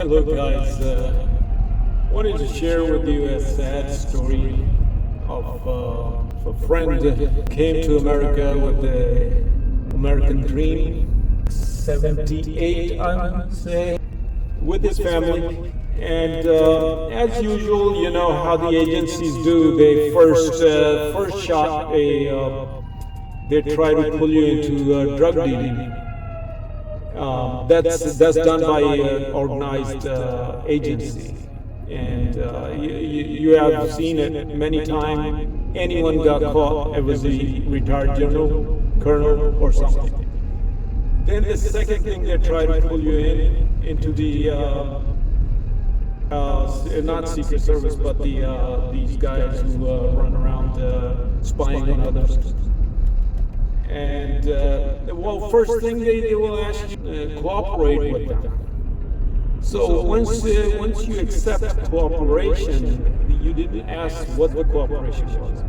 Hello guys, wanted to share with you a sad story of a friend came to America with the American dream, 78 I would say, with his family. And as usual, you know how the agencies do. They first shot they try to pull you into drug dealing. That's done by an organized agency, and you have seen it many times. Anyone got caught, it was a retired general, colonel, or something. Then the second thing, they try to pull you into the not Secret Service, but these guys who run around spying on others. And first thing they will ask you to cooperate with them. So once you accept cooperation, you didn't ask what the cooperation was.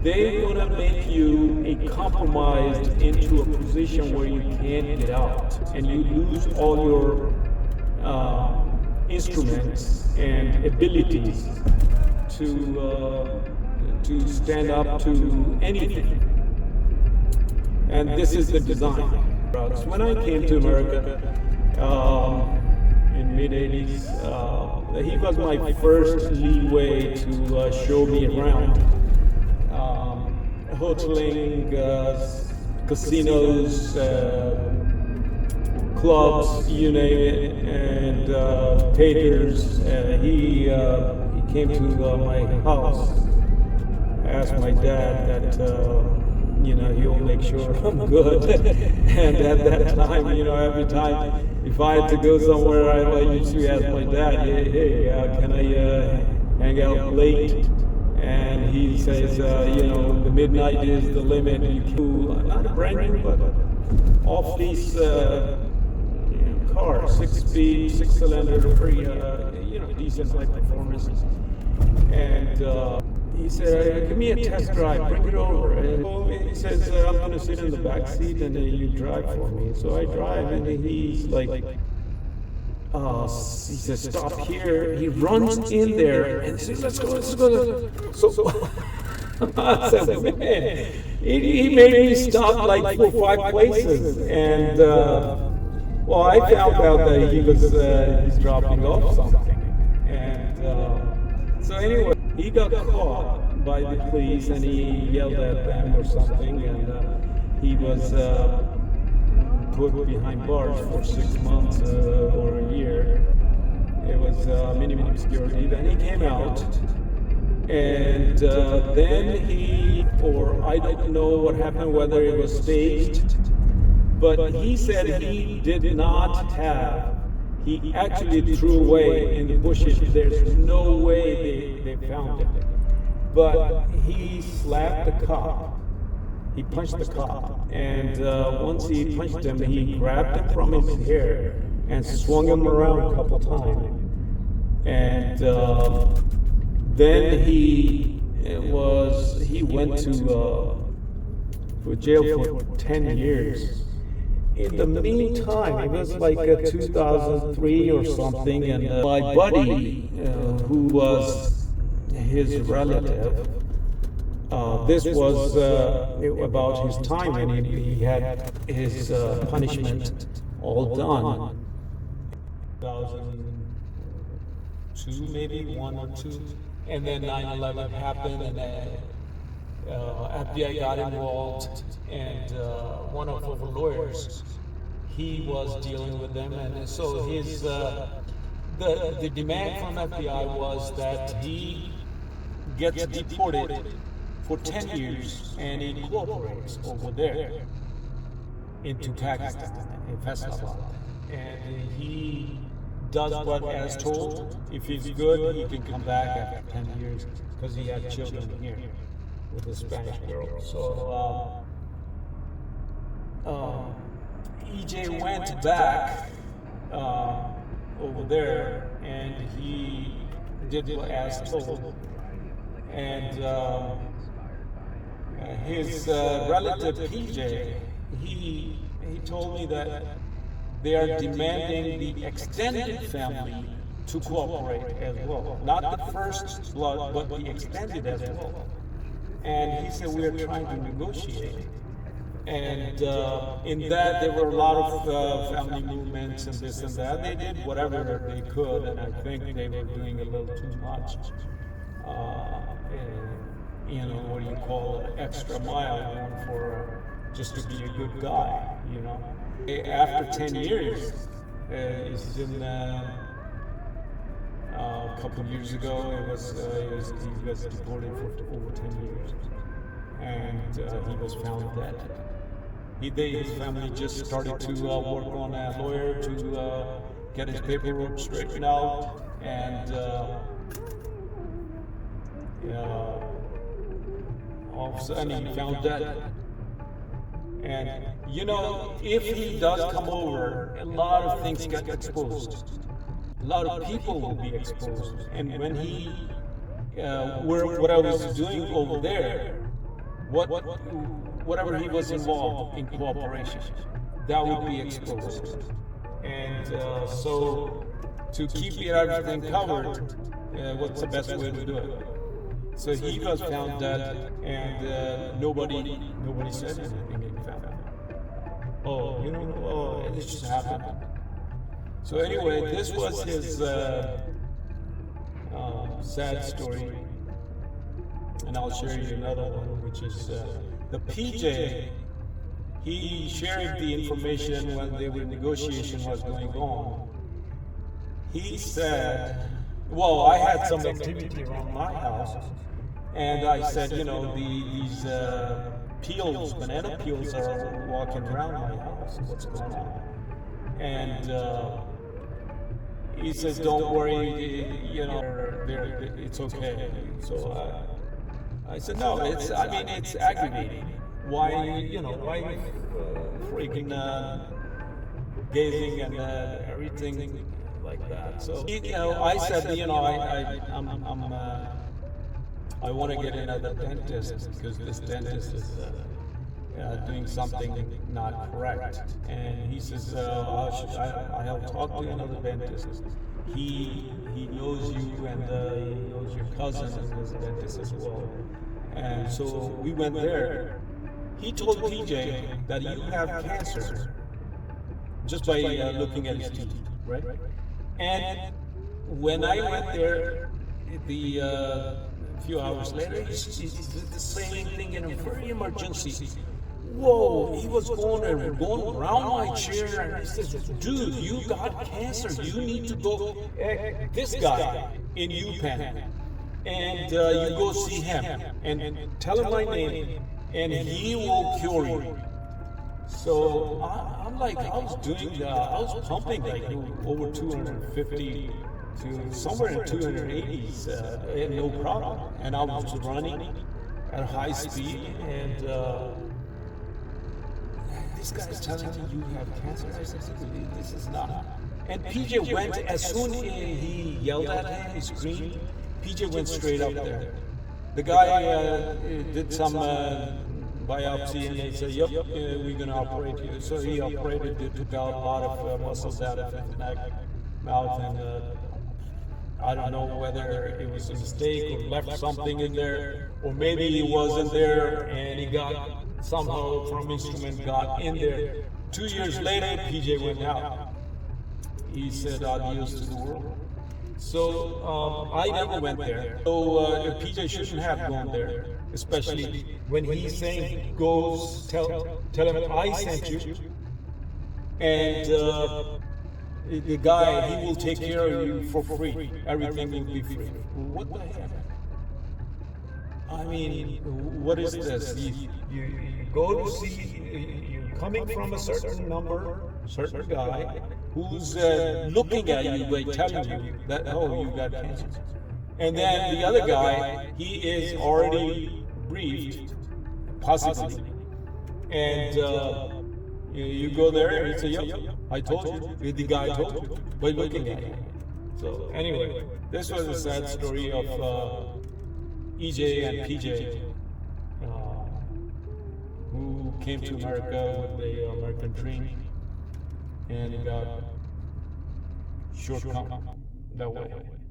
They're gonna make you a compromised into a position where you can't get out, and you lose all your instruments and abilities to stand up to anything. And this is the design. When I came to America in mid-80s, he was my first leeway to show me around. Hoteling, casinos, clubs, you name it, and theaters. He came to my house. I asked my dad that he'll make sure I'm good. And at that time, every time if I had to go somewhere, I used to ask my dad, hey, can I hang out late? And he says, the midnight is the limit. You can, not brand new, but off these cars, 6-speed, 6-cylinder, pretty, decent high performance. And he said, give me a test drive, bring it over. And he says, I'm going to sit in the back seat and you drive for me. So I drive, and he's like, he says, stop here. He runs in there and says, let's go. So I said, man, he made me stop like 4 or 5 places. And I found out that he was he's dropping off something. And so anyway, he got caught by the police, and he yelled at them or something, and he was put behind bars for 6 months or a year. It was minimum security. Then he came out, and then I don't know what happened, whether it was staged, but he said he did not have. He actually threw away in the bushes. There's no way they found it. But he slapped the cop. He punched the cop. And once he punched him, he grabbed him from his hair and swung him around a couple times. And then he went to jail for 10 years. In the meantime, it was like 2003 or something, and my buddy, who was his relative, this was about his time, and he had his punishment all done. 2002, maybe 1 or 2, and then 9/11 happened, and FBI got involved, and one of our lawyers, he was dealing with them, and so his the demand from FBI was that he gets deported for 10 years, and he cooperates over there into Pakistan, in Faisalabad, and he does what as told. If he's good, he can come back after 10 years, because he had children here with a Spanish girl. So EJ went back over there, and he did what as told. And his relative PJ, he told me that they are demanding the extended family to cooperate as well. Not the first blood, but the extended as well. And he said, we are trying to negotiate. And in that, there were a lot of family movements and this and that. They did whatever they could, and I think they were doing a little too much. You know, what do you call it, extra mile going for just to be a good guy, you know. After 10 years, it's been a couple of years ago, he was deported for over 10 years, and he was found dead. His family just started to work on a lawyer to get his paperwork straightened out, and all of a sudden he found dead. And you know, if he does come over, a lot of things get exposed. A lot of people will be exposed. And when he, what I was doing over there, whatever he was involved in cooperation, that would be exposed. And so, to keep everything covered, what's the best way to do it? So he was found dead, and nobody said anything in family. Oh, you know, oh, it just happened. So anyway, this was his sad story, and I'll share you another one, which is the PJ. He shared the information when the negotiation was going on. He said, well, I had some activity around my house, and I said, you know, these peels, banana peels are walking around my house. What's going on? And he says, don't worry, you know, it's okay. So I said, no, it's aggravating. Why, you know, why freaking gazing and everything like that? So, you know, I said, you know, I want to get another dentist because this dentist is doing something not correct. And he says, I'll talk to another dentist. He knows you, and he knows your cousin is a dentist as well. And so we went there. He told PJ that you have cancer just by looking at his teeth, right? And when I went there, a few hours later, he did the same thing in a very emergency. Whoa, he was going around my chair, and he says, dude, you got cancer. You need to go, this guy in UPenn, and you go see him, and tell him my name, and he will cure you. So I'm like, I was pumping like over 250 to somewhere in 280s, and no problem. And I was running at high speed, and this guy's telling me you have cancer. I said, this is not. And PJ went, as soon as he yelled at him, he screamed, PJ went straight up there. The guy did some biopsy, and they said, yep, we're going to operate you. So he operated, they took out a lot of muscles out of his neck, mouth, and I don't know whether it was a mistake or left something in there, or maybe he wasn't there and he got somehow from instrument got in there. 2 years later, PJ went out. He said adios to the world. So I never went there. So PJ shouldn't have gone there, especially when he's saying, goes, tell him I sent you, and the guy, he will take care of you for free. Everything will be free. What the heck? I mean, what is this? You go to see, you're coming from a certain number, certain guy, who's looking at you by telling you that, oh, you got cancer. And then the other guy, he is already briefed, possibly. And you go there and you say, yep, I told you, the guy told you, by looking at you. So anyway, this was a sad story of EJ and PJ, who came to America with the American dream. and got shortcut that way.